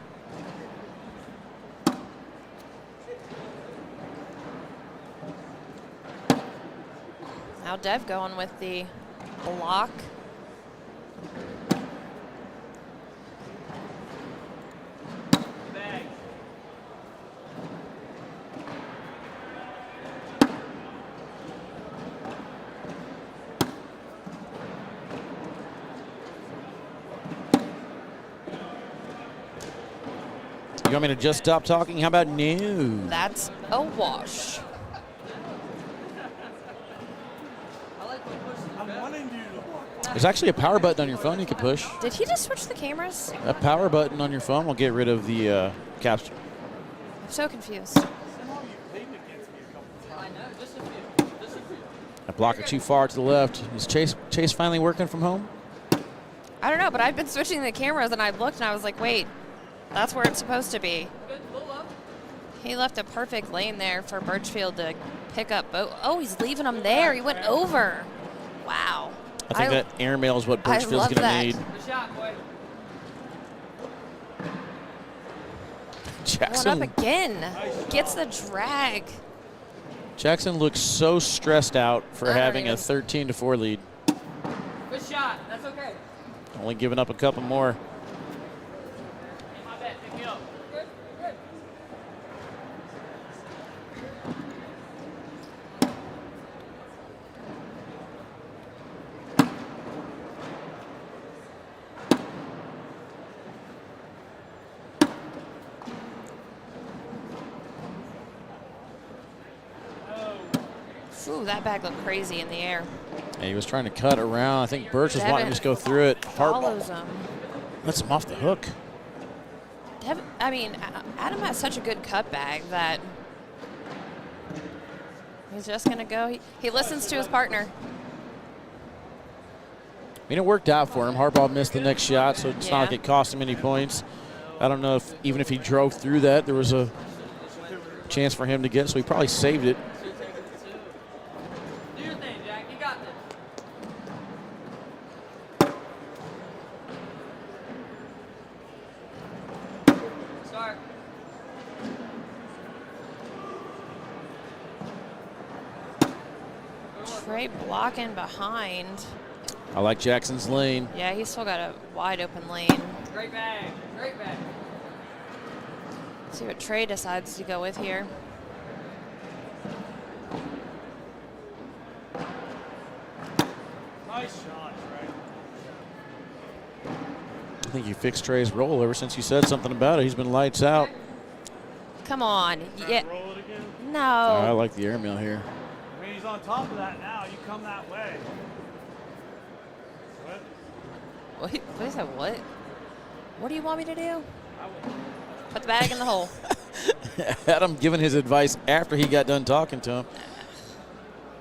Now Dev going with the block. You want me to just stop talking? How about no? That's a wash. There's actually a power button on your phone you can push. Did he just switch the cameras? A power button on your phone will get rid of the capture. I'm so confused. A blocker too far to the left. Is Chase finally working from home? I don't know, but I've been switching the cameras and I looked and I was like, wait, that's where it's supposed to be. He left a perfect lane there for Birchfield to pick up. Oh, he's leaving him there. He went over. Wow. I think that airmail is what Birchfield's going to need. Jackson. Going up again. Gets the drag. Jackson looks so stressed out for having a 13-4 lead. Good shot. That's okay. Only giving up a couple more. My bad. Pick me up. Good. Good. Ooh, that bag looked crazy in the air. And he was trying to cut around. I think Birch was wanting to just go through it. Follows him. Lets him off the hook. I mean, Adam has such a good cut bag that he's just going to go. He listens to his partner. I mean, it worked out for him. Harbaugh missed the next shot, so it's not like it cost him any points. I don't know if even if he drove through that, there was a chance for him to get, so he probably saved it. Do your thing, Jack. You got this. Start. Trey blocking behind. I like Jackson's lane. Yeah, he's still got a wide open lane. Great bag. Great bag. See what Trey decides to go with here. Nice shot, Trey. I think you fixed Trey's roll ever since you said something about it. He's been lights out. Come on. Yeah. Roll it again. No. I like the airmail here. I mean, he's on top of that now. You come that way. What? What is that? What? What do you want me to do? Put the bag in the hole. Adam giving his advice after he got done talking to him.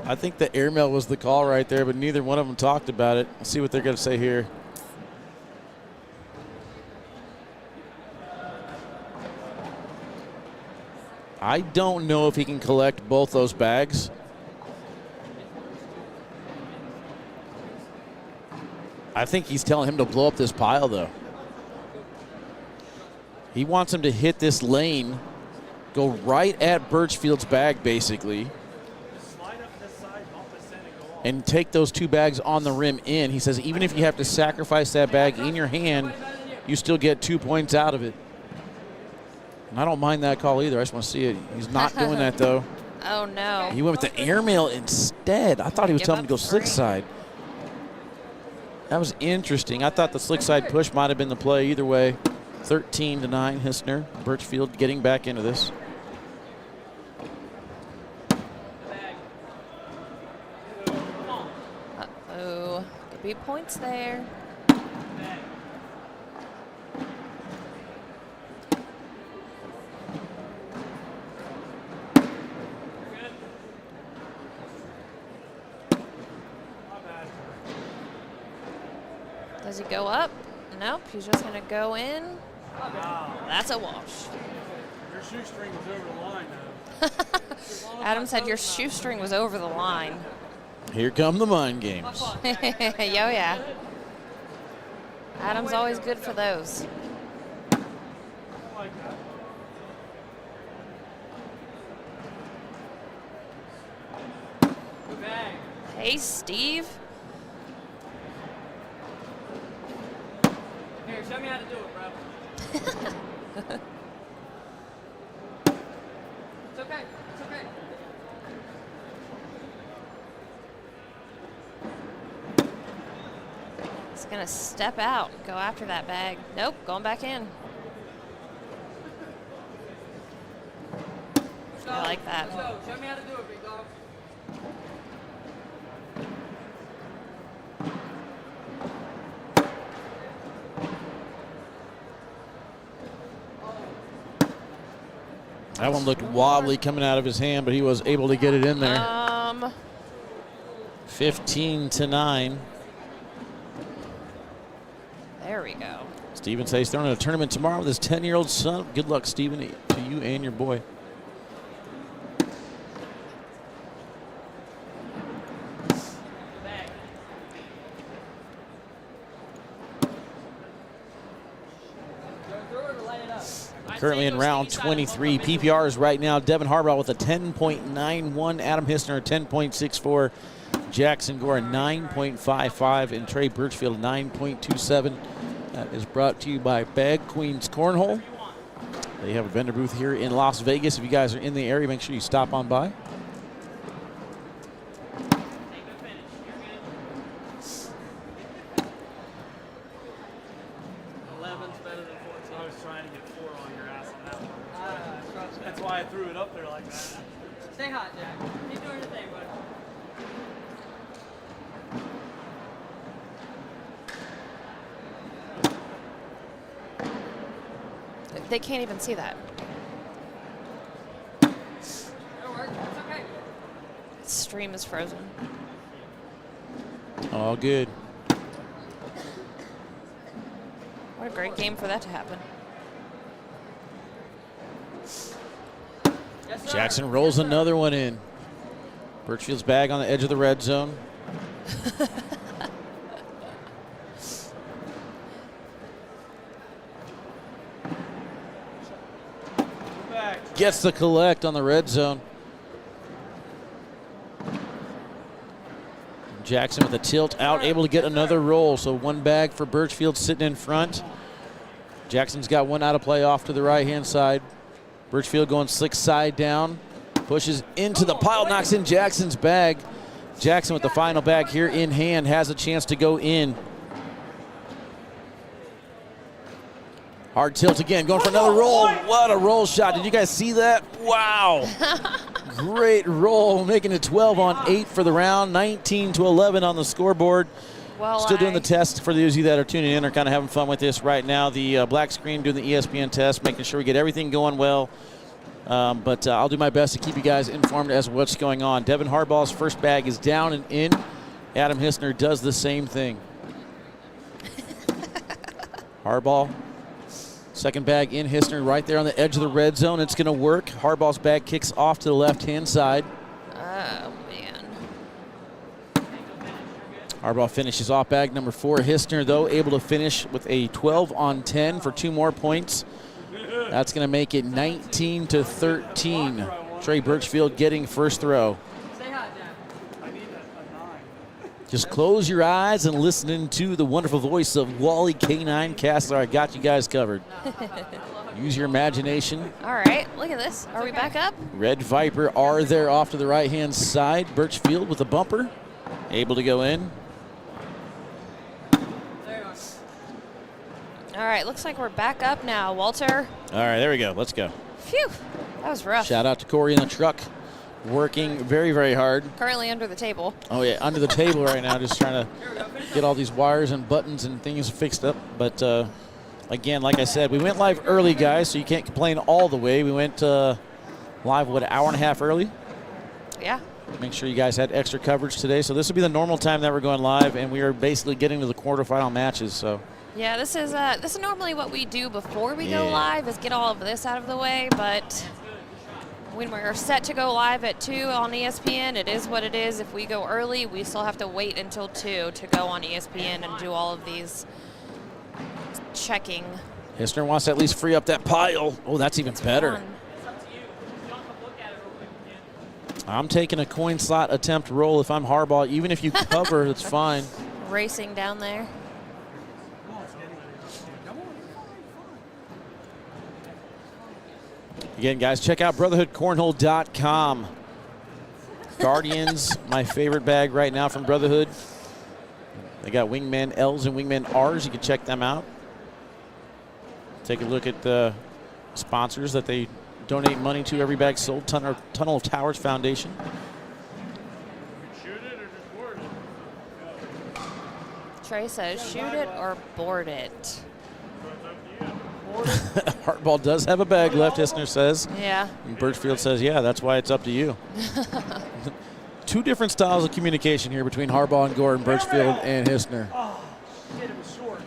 I think the airmail was the call right there, but neither one of them talked about it. Let's see what they're going to say here. I don't know if he can collect both those bags. I think he's telling him to blow up this pile, though. He wants him to hit this lane, go right at Birchfield's bag, basically, and take those two bags on the rim in. He says even if you have to sacrifice that bag in your hand, you still get 2 points out of it. And I don't mind that call either. I just want to see it. He's not doing that, though. Oh, no. He went with the airmail instead. I thought he was telling him to go slick side. That was interesting. I thought the slick side push might have been the play either way. 13-9, Hissner. Birchfield getting back into this. be points there. Does he go up? Nope, he's just gonna go in. That's a wash. Your shoestring was over the line, though. Adam said your shoestring was over the line. Here come the mind games. Yo, yeah. Adam's always good for those. Hey, Steve. Here, show me how to do it, bro. It's okay. It's okay. He's gonna step out, go after that bag. Nope, going back in. I like that. Let's go. Show me how to do it, big dog. That one looked wobbly coming out of his hand, but he was able to get it in there. 15-9. There we go. Steven says he's throwing in a tournament tomorrow with his 10-year-old son. Good luck, Steven, to you and your boy. Currently in round 23. PPRs right now. Devin Harbaugh with a 10.91. Adam Hissner, 10.64. Jackson Gore, 9.55. And Trey Birchfield, 9.27. That is brought to you by Bag Queens Cornhole. They have a vendor booth here in Las Vegas. If you guys are in the area, make sure you stop on by. That's why I threw it up there like that. Stay hot, Jack. Keep doing your thing, buddy. They can't even see that. It'll work. It's okay. The stream is frozen. All good. What a great game for that to happen. Jackson rolls another one in. Birchfield's bag on the edge of the red zone. Gets the collect on the red zone. Jackson with a tilt out, able to get another roll. So one bag for Birchfield sitting in front. Jackson's got one out of play off to the right-hand side. Birchfield going slick side down, pushes into the pile, knocks in Jackson's bag. Jackson with the final bag here in hand has a chance to go in. Hard tilt again, going for another roll. What a roll shot. Did you guys see that? Wow. Great roll, making it 12-on-8 for the round, 19-11 on the scoreboard. Well, Still doing the test for those of you that are tuning in, are kind of having fun with this right now. The black screen doing the ESPN test, making sure we get everything going well. But I'll do my best to keep you guys informed as to what's going on. Devin Harbaugh's first bag is down and in. Adam Hissner does the same thing. Harbaugh, second bag in. Hissner right there on the edge of the red zone. It's going to work. Harbaugh's bag kicks off to the left-hand side. Oh, man. Harbaugh finishes off bag number 4. Hissner, though, able to finish with a 12-on-10 for 2 more points. That's going to make it 19-13. Trey Birchfield getting first throw. Stay hot, Jack. I need a 9. Just close your eyes and listen into the wonderful voice of Wally K9 Castler. I got you guys covered. Use your imagination. All right, look at this. Are we back up? Red Viper are there off to the right-hand side. Birchfield with a bumper, able to go in. All right, looks like we're back up now, Walter. All right, there we go. Let's go. Phew, that was rough. Shout out to Corey in the truck. working very, very hard. Currently under the table. Oh, yeah, under the table right now, just trying to get all these wires and buttons and things fixed up. But, again, like I said, we went live early, guys, so you can't complain all the way. We went live, what, an hour and a half early? Yeah. Make sure you guys had extra coverage today. So this will be the normal time that we're going live, and we are basically getting to the quarterfinal matches. So Yeah, this is normally what we do before we go live, is get all of this out of the way. But when we're set to go live at 2 on ESPN, it is what it is. If we go early, we still have to wait until 2 to go on ESPN and do all of these checking. Hissner wants to at least free up that pile. Oh, that's even better. I'm taking a coin slot attempt roll if I'm Harbaugh. Even if you cover, it's fine. Racing down there. Again, guys, check out BrotherhoodCornhole.com. Guardians, my favorite bag right now from Brotherhood. They got Wingman L's and Wingman R's. You can check them out. Take a look at the sponsors that they donate money to. Every bag sold. Tunnel of Towers Foundation. Trey says, shoot it or board it. Hartball does have a bag left, Hissner says. Yeah. And Birchfield says, yeah, that's why it's up to you. Two different styles of communication here between Harbaugh and Gordon, Birchfield and Hissner. Oh, shit, it was short.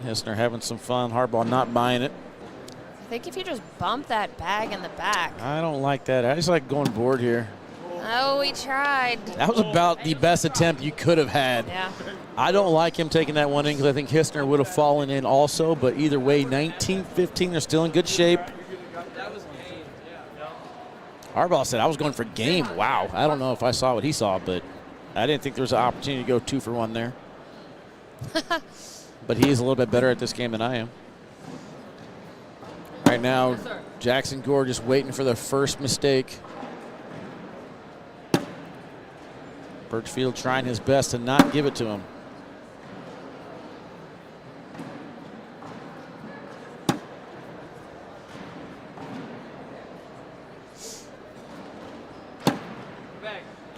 Hissner having some fun. Harbaugh not buying it. I think if you just bump that bag in the back. I don't like that. I just like going board here. Oh, we tried. That was about the best attempt you could have had. Yeah. I don't like him taking that one in because I think Hissner would have fallen in also. But either way, 19-15, they're still in good shape. Harbaugh said, I was going for game. Wow. I don't know if I saw what he saw, but I didn't think there was an opportunity to go 2 for 1 there. But he is a little bit better at this game than I am. Right now, Jackson Gore just waiting for the first mistake. Birchfield trying his best to not give it to him.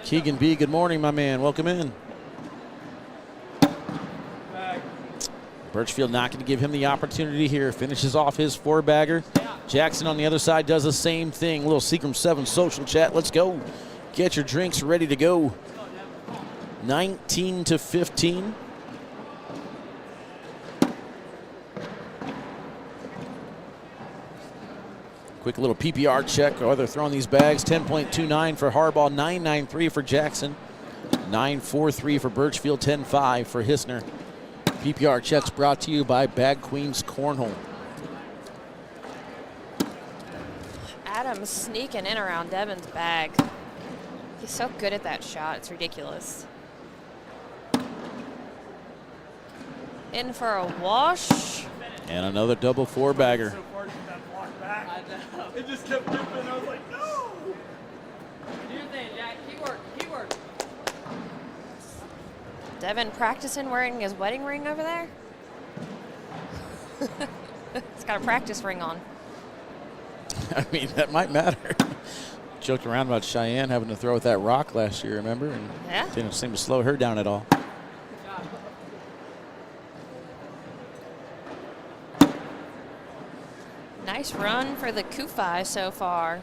Keegan B, good morning, my man. Welcome in. Birchfield not going to give him the opportunity here. Finishes off his 4-bagger. Jackson on the other side does the same thing. Little Seagram 7 social chat. Let's go. Get your drinks ready to go. 19-15. Quick little PPR check. Oh, they're throwing these bags. 10.29 for Harbaugh, 9.93 for Jackson, 9.43 for Birchfield, 10.5 for Hissner. PPR checks brought to you by Bag Queens Cornhole. Adam's sneaking in around Devin's bag. He's so good at that shot. It's ridiculous. In for a wash. And another double 4-bagger. It just kept dipping. I was like, no. Do your thing, Jack. Keep working. Devin practicing wearing his wedding ring over there. He's got a practice ring on. I mean, that might matter. Joked around about Cheyenne having to throw with that rock last year, remember? And yeah. Didn't seem to slow her down at all. Nice run for the Kufi so far.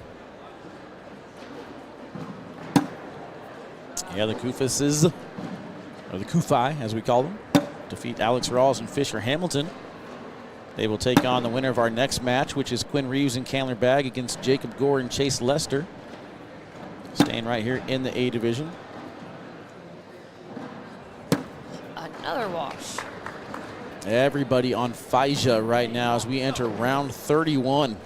Yeah, the Kufises, or the Kufi as we call them, defeat Alex Rawls and Fisher Hamilton. They will take on the winner of our next match, which is Quinn Reeves and Candler Bag against Jacob Gore and Chase Lester. Staying right here in the A division. Another wash. Everybody on Fija right now as we enter round 31.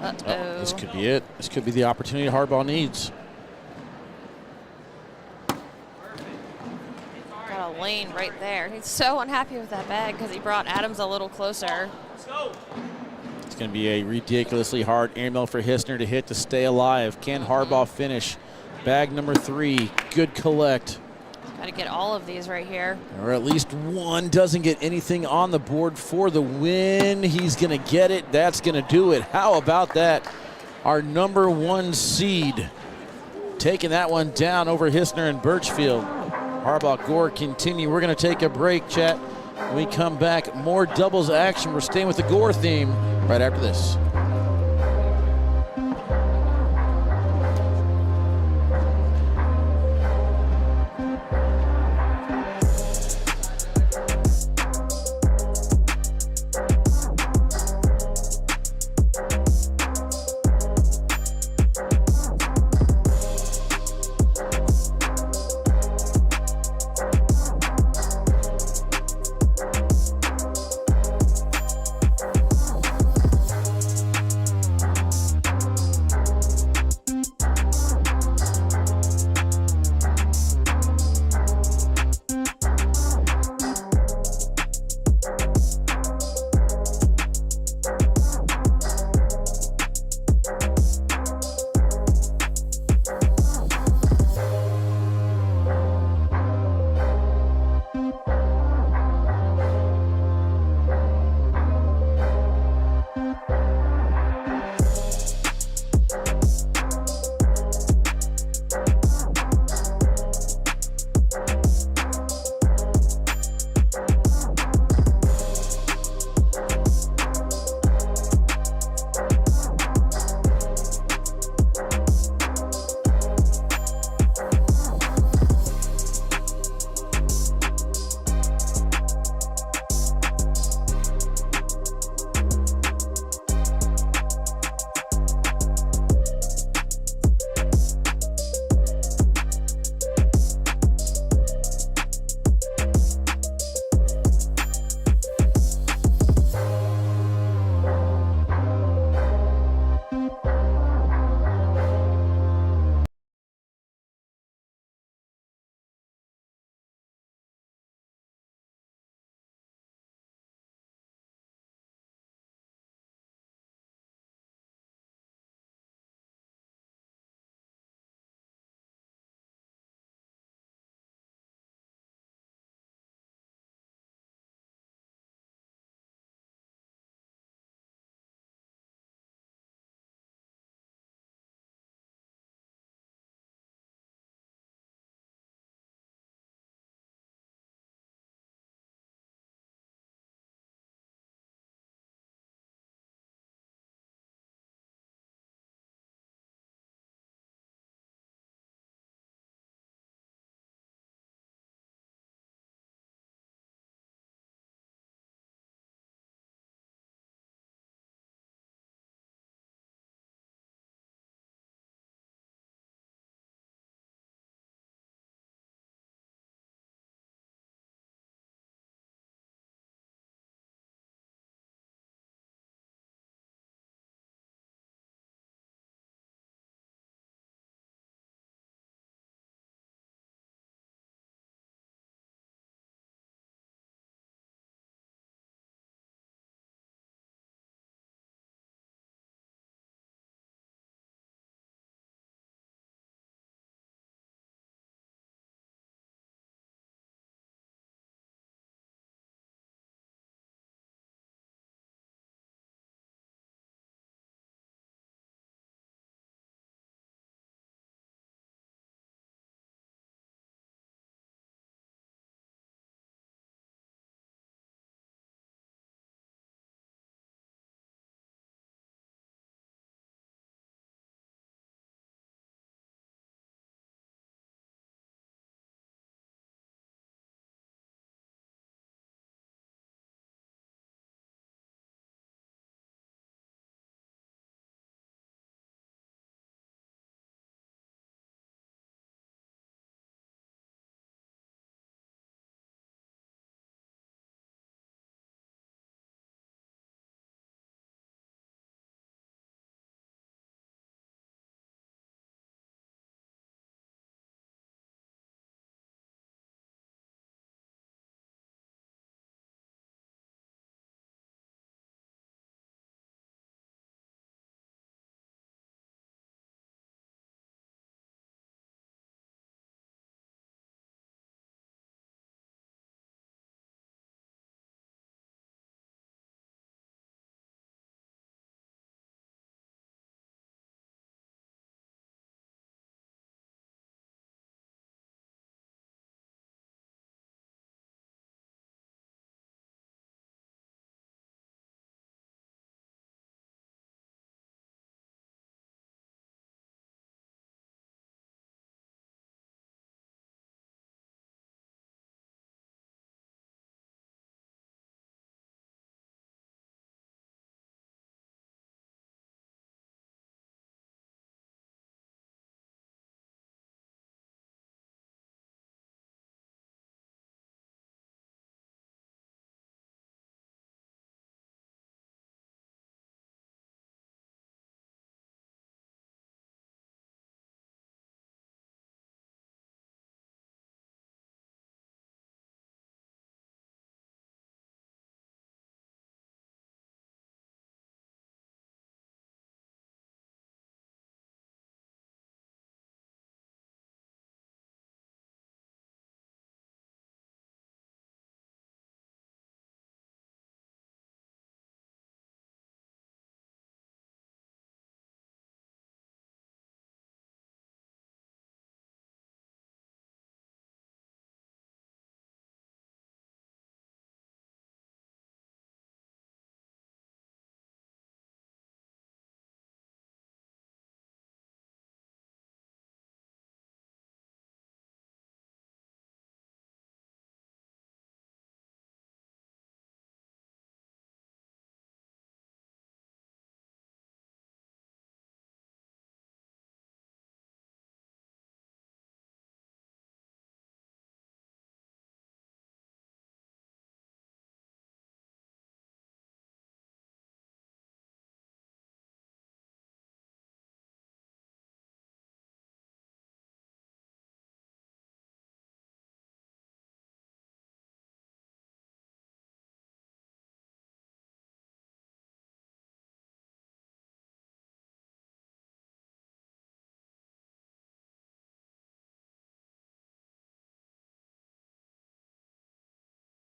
Uh-oh. This could be it. This could be the opportunity Harbaugh needs. Got a lane right there. He's so unhappy with that bag because he brought Adams a little closer. Let's go. It's going to be a ridiculously hard airmail for Hissner to hit to stay alive. Can Harbaugh finish? Bag number 3. Good collect. Got to get all of these right here. Or at least one. Doesn't get anything on the board for the win. He's going to get it. That's going to do it. How about that? Our number 1 seed taking that one down over Hissner and Birchfield. Harbaugh Gore continue. We're going to take a break, chat. When we come back, more doubles action. We're staying with the Gore theme right after this.